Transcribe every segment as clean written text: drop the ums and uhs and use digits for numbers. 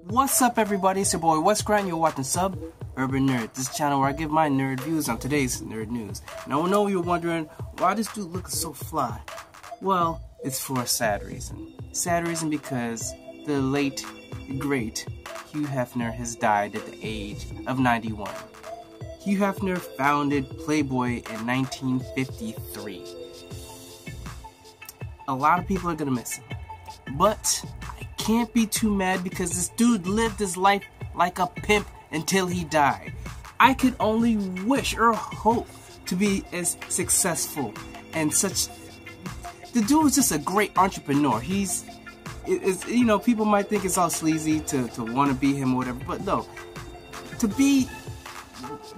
What's up, everybody? It's your boy Wes Grant. You're watching Sub Urban Nerd, this channel where I give my nerd views on today's nerd news. Now I know you're wondering why this dude looks so fly. Well, it's for a sad reason. Sad reason because the late, great Hugh Hefner has died at the age of 91. Hugh Hefner founded Playboy in 1953. A lot of people are gonna miss him, but can't be too mad because this dude lived his life like a pimp until he died. I could only wish or hope to be as successful and such. The dude was just a great entrepreneur. You know, people might think it's all sleazy to want to be him or whatever, but no, to be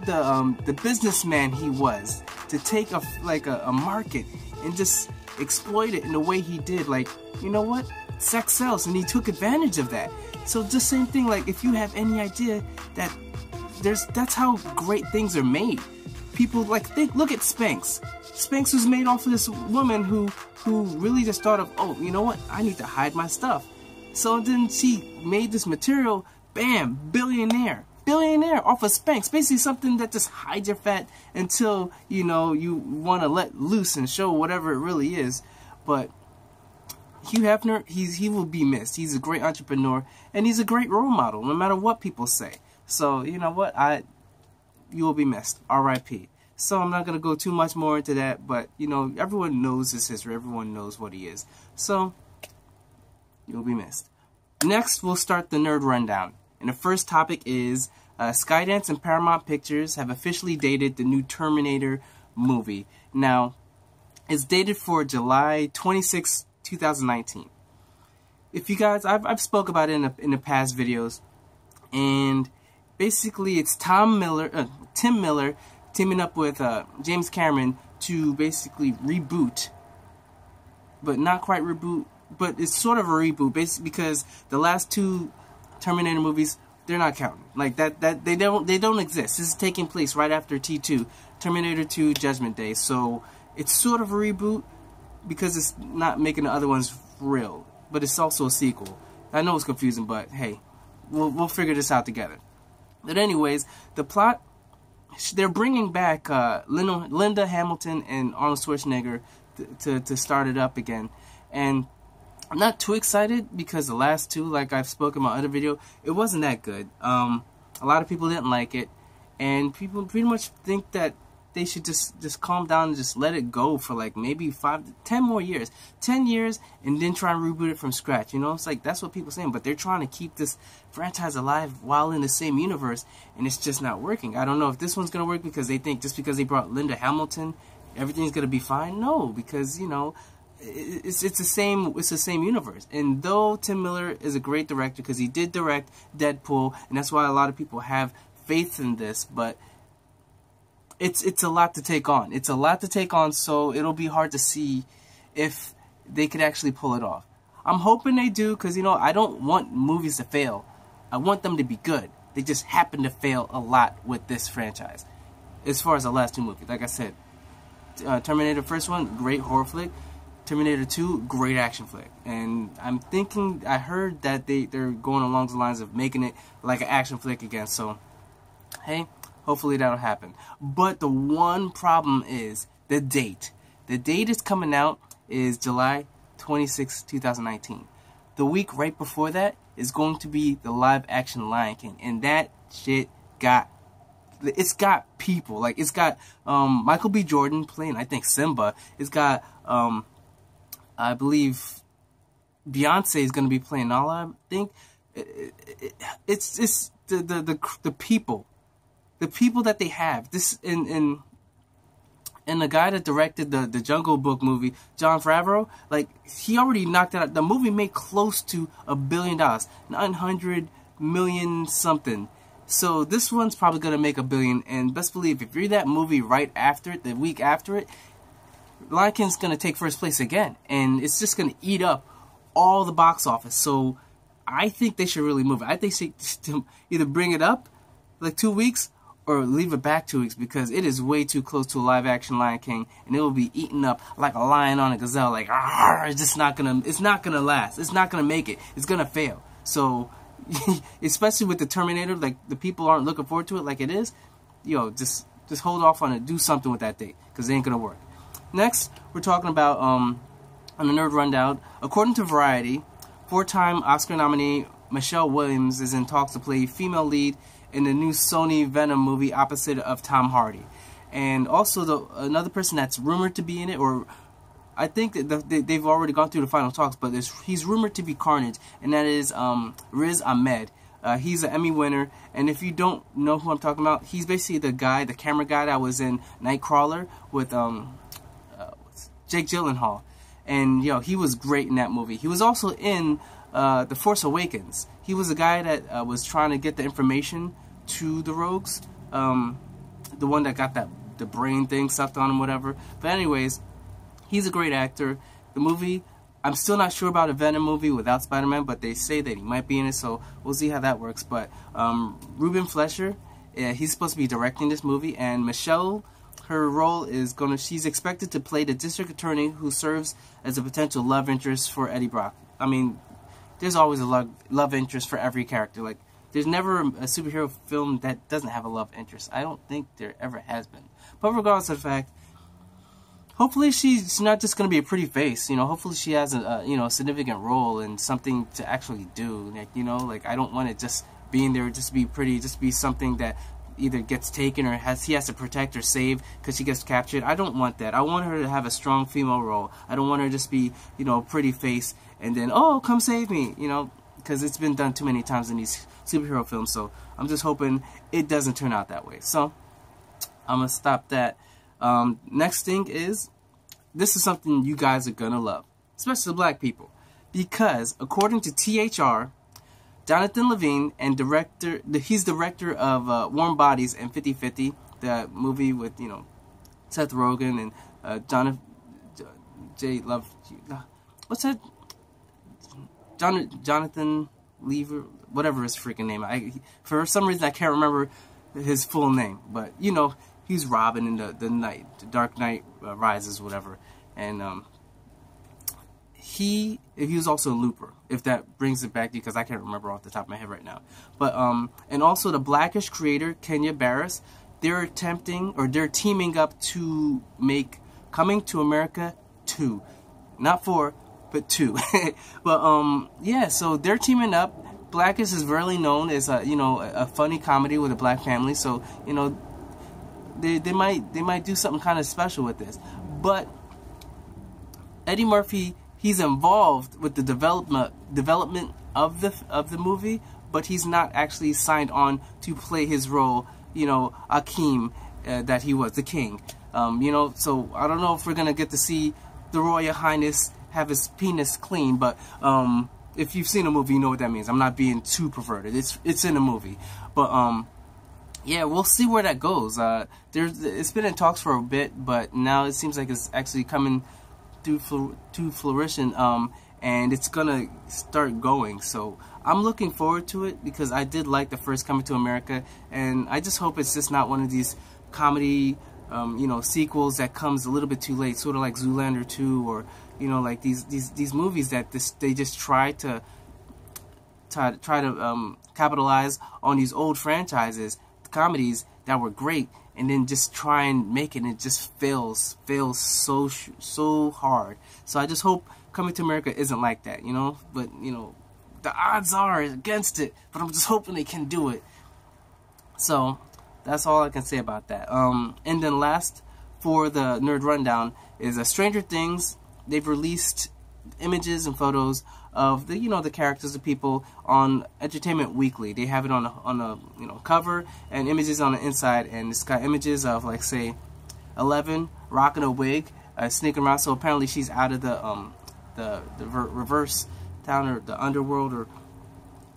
the businessman he was, to take a market and just exploit it in the way he did. Like, you know what? Sex sells, and he took advantage of that. So just same thing, like if you have any idea that that's how great things are made. People look at Spanx. Spanx was made off of this woman who really just thought of, oh, you know what, I need to hide my stuff. So then she made this material, bam, billionaire off of Spanx. Basically something that just hides your fat until, you know, you want to let loose and show whatever it really is. But Hugh Hefner, he will be missed. He's a great entrepreneur, and he's a great role model, no matter what people say. So, you know what? You will be missed. R.I.P. So I'm not going to go too much more into that, but, you know, everyone knows his history. Everyone knows what he is. So, you'll be missed. Next, we'll start the nerd rundown. And the first topic is Skydance and Paramount Pictures have officially dated the new Terminator movie. Now, it's dated for July 26th, 2019. If you guys, I've spoke about it in the past videos, and basically it's Tim Miller teaming up with James Cameron to basically reboot, but not quite reboot, but it's sort of a reboot, basically because the last two Terminator movies, they're not counting. Like that they don't exist. This is taking place right after T2, Terminator 2 Judgment Day. So it's sort of a reboot, because it's not making the other ones real, but it's also a sequel. I know it's confusing, but hey, we'll figure this out together. But anyways, the plot, they're bringing back Linda Hamilton and Arnold Schwarzenegger to start it up again. And I'm not too excited because the last two, like I've spoken in my other video, it wasn't that good. A lot of people didn't like it, and people pretty much think that they should just calm down and just let it go for like maybe 5 to 10 more years. 10 years and then try and reboot it from scratch. You know, it's like, that's what people are saying, but they're trying to keep this franchise alive while in the same universe, and it's just not working. I don't know if this one's going to work because they think just because they brought Linda Hamilton, everything's going to be fine. No, because, you know, it's the same universe. And though Tim Miller is a great director because he did direct Deadpool, and that's why a lot of people have faith in this, but it's a lot to take on. It's a lot to take on, so it'll be hard to see if they could actually pull it off. I'm hoping they do, because, you know, I don't want movies to fail. I want them to be good. They just happen to fail a lot with this franchise. As far as the last two movies, like I said, Terminator first one, great horror flick. Terminator 2, great action flick. And I'm thinking, I heard that they're going along the lines of making it like an action flick again, so hey, hopefully that'll happen. But the one problem is the date. The date is coming out is July 26, 2019. The week right before that is going to be the live action Lion King. And that shit got people. Like, it's got Michael B. Jordan playing, I think, Simba. It's got, I believe, Beyonce is going to be playing Nala, I think. It's the people. The people that they have, this and the guy that directed the Jungle Book movie, Jon Favreau, like, he already knocked it out. The movie made close to $1 billion, 900 million something. So this one's probably gonna make $1 billion. And best believe, if you're that movie right after it, the week after it, Lion King's gonna take first place again, and it's just gonna eat up all the box office. So I think they should really move it. I think they should either bring it up like 2 weeks, or leave it back 2 weeks, because it is way too close to a live action Lion King, and it will be eaten up like a lion on a gazelle. Like, it's just not gonna last. It's not gonna make it. It's gonna fail. So especially with the Terminator, like the people aren't looking forward to it like it is. Yo, just hold off on it. Do something with that date, because it ain't gonna work. Next, we're talking about on the Nerd Rundown. According to Variety, 4-time Oscar nominee Michelle Williams is in talks to play female lead in the new Sony Venom movie opposite of Tom Hardy. And also another person that's rumored to be in it, or I think that they've already gone through the final talks, but he's rumored to be Carnage, and that is Riz Ahmed. He's an Emmy winner, and if you don't know who I'm talking about, he's basically the camera guy that was in Nightcrawler with Jake Gyllenhaal. And he was great in that movie. He was also in The Force Awakens. He was the guy that was trying to get the information to the rogues. The one that got the brain thing sucked on him, whatever. But anyways, he's a great actor. The movie, I'm still not sure about a Venom movie without Spider-Man, but they say that he might be in it, so we'll see how that works. But Ruben Fleischer, he's supposed to be directing this movie, and Michelle, her role is she's expected to play the district attorney who serves as a potential love interest for Eddie Brock. I mean, there's always a love interest for every character. Like, there's never a superhero film that doesn't have a love interest. I don't think there ever has been. But regardless of the fact, hopefully she's not just going to be a pretty face. Hopefully she has a significant role and something to actually do. Like, I don't want it just being there just to be pretty, just be something that either gets taken or he has to protect or save because she gets captured. I don't want that. I want her to have a strong female role. I don't want her to just be, a pretty face and then, oh, come save me, because it's been done too many times in these superhero films. So I'm just hoping it doesn't turn out that way. So I'm going to stop that. Next thing is, this is something you guys are going to love, especially black people, because according to THR, Jonathan Levine, and he's director of Warm Bodies and 50/50, the movie with, Seth Rogen and Jonathan Lever, whatever his freaking name. For some reason I can't remember his full name, but he's Robin in the Dark Knight Rises, whatever, and he was also a Looper, if that brings it back to you, because I can't remember off the top of my head right now. But and also the Blackish creator Kenya Barris, they're teaming up to make Coming to America 2, not 4, but 2. But yeah, so they're teaming up. Blackish is really known as a funny comedy with a black family, so they might do something kind of special with this. But Eddie Murphy, he's involved with the development of the movie, but he's not actually signed on to play his role, Akeem, that he was, the king. So I don't know if we're gonna get to see the Royal Highness have his penis clean, but if you've seen a movie, you know what that means. I'm not being too perverted. It's in a movie, but yeah, we'll see where that goes. It's been in talks for a bit, but now it seems like it's actually coming to fruition, and it's gonna start going. So I'm looking forward to it because I did like the first Coming to America, and I just hope it's just not one of these comedy sequels that comes a little bit too late, sort of like Zoolander 2, or like these movies that they just try to capitalize on these old franchises, comedies that were great, and then just try and make it, and it just fails so hard. So I just hope Coming to America isn't like that, but the odds are against it, but I'm just hoping they can do it. So that's all I can say about that. And then last for the Nerd Rundown is Stranger Things. They've released images and photos of the characters, the people, on Entertainment Weekly. They have it on a cover and images on the inside, and it's got images of, like, say, Eleven rocking a wig, sneaking around. So apparently she's out of the reverse town, or the underworld, or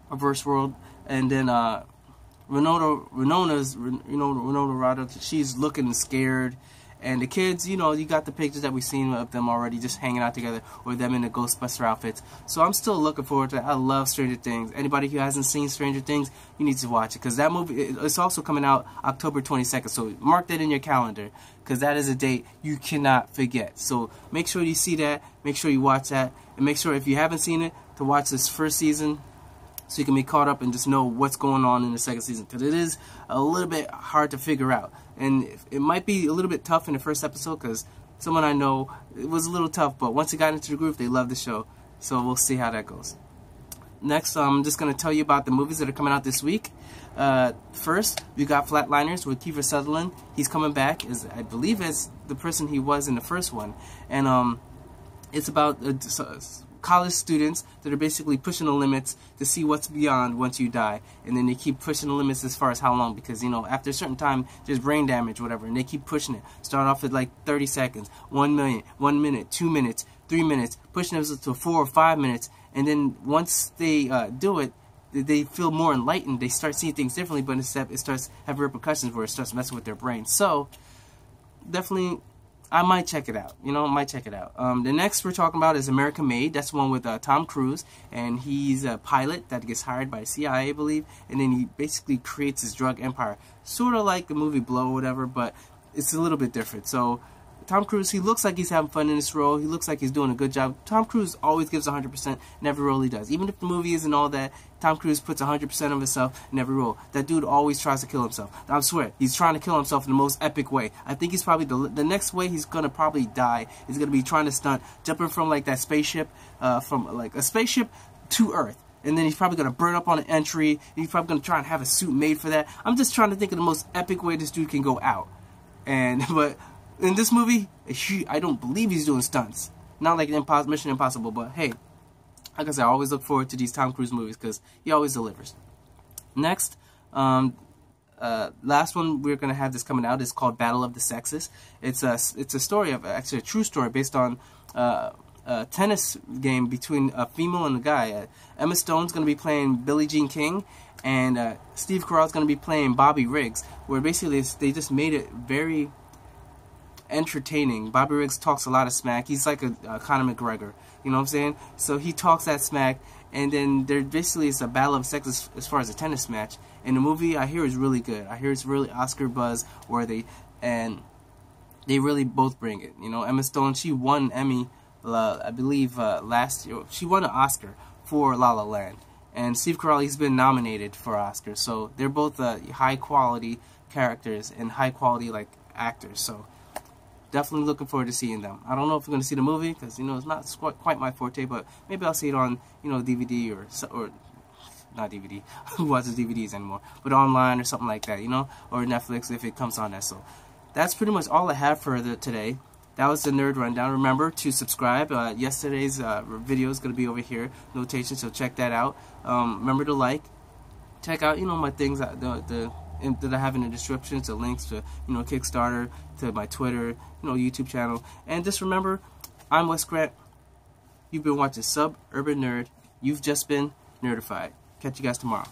reverse world. And then Winona Ryder, she's looking scared. And the kids, you got the pictures that we've seen of them already, just hanging out together, or them in the Ghostbuster outfits. So I'm still looking forward to it. I love Stranger Things. Anybody who hasn't seen Stranger Things, you need to watch it, because that movie, it's also coming out October 22nd. So mark that in your calendar, because that is a date you cannot forget. So make sure you see that, make sure you watch that, and make sure, if you haven't seen it, to watch this first season, so you can be caught up and just know what's going on in the second season, because it is a little bit hard to figure out, and it might be a little bit tough in the first episode, because someone I know, it was a little tough, but once they got into the groove, they loved the show, so we'll see how that goes. Next, I'm just going to tell you about the movies that are coming out this week. First, we got Flatliners with Kiefer Sutherland. He's coming back, as I believe, as the person he was in the first one, and it's about college students that are basically pushing the limits to see what's beyond once you die, and then they keep pushing the limits as far as how long, because, you know, after a certain time there's brain damage, whatever, and they keep pushing it. Start off at like 30 seconds, 1 minute, 1 minute, 2 minutes, 3 minutes, pushing it to 4 or 5 minutes, and then once they do it, they feel more enlightened. They start seeing things differently, but instead it starts having repercussions where it starts messing with their brain. So definitely, I might check it out. You know, I might check it out. The next we're talking about is American Made. That's the one with Tom Cruise, and he's a pilot that gets hired by CIA, I believe, and then he basically creates his drug empire, sort of like the movie Blow or whatever, but it's a little bit different. So Tom Cruise, he looks like he's having fun in this role. He looks like he's doing a good job. Tom Cruise always gives 100% in every role he does. Even if the movie isn't all that, Tom Cruise puts 100% of himself in every role. That dude always tries to kill himself. I swear, he's trying to kill himself in the most epic way. I think he's probably, the next way he's going to probably die is going to be trying to stunt, jumping from like that spaceship, from like a spaceship to Earth. And then he's probably going to burn up on an entry. And he's probably going to try and have a suit made for that. I'm just trying to think of the most epic way this dude can go out. But in this movie, I don't believe he's doing stunts. Not like Mission Impossible, but hey, like I said, I always look forward to these Tom Cruise movies because he always delivers. Next, last one we're gonna have this coming out is called Battle of the Sexes. It's a story of, actually a true story based on a tennis game between a female and a guy. Emma Stone's gonna be playing Billie Jean King, and Steve Carell's gonna be playing Bobby Riggs. Where basically they just made it very entertaining. Bobby Riggs talks a lot of smack. He's like a Conor McGregor, you know what I'm saying? So he talks that smack, and then there basically is a battle of sexes as far as a tennis match. And the movie, I hear, is really good. I hear it's really Oscar buzz worthy, and they really both bring it. You know, Emma Stone, she won Emmy, I believe, last year. She won an Oscar for La La Land, and Steve Carell, he's been nominated for Oscars. So they're both high quality characters and high quality like actors. So definitely looking forward to seeing them. I don't know if I'm going to see the movie because, you know, it's not quite my forte, but maybe I'll see it on, you know, DVD or not DVD. Who watches DVDs anymore? But online or something like that, you know, or Netflix if it comes on that. So that's pretty much all I have for today. That was the Nerd Rundown. Remember to subscribe. Yesterday's video is going to be over here, notation, so check that out. Remember to like. Check out, you know, my things that I have in the description, to links to, you know, Kickstarter, to my Twitter, you know, YouTube channel. And just remember, I'm Wes Grant. You've been watching Suburban Nerd. You've just been nerdified. Catch you guys tomorrow.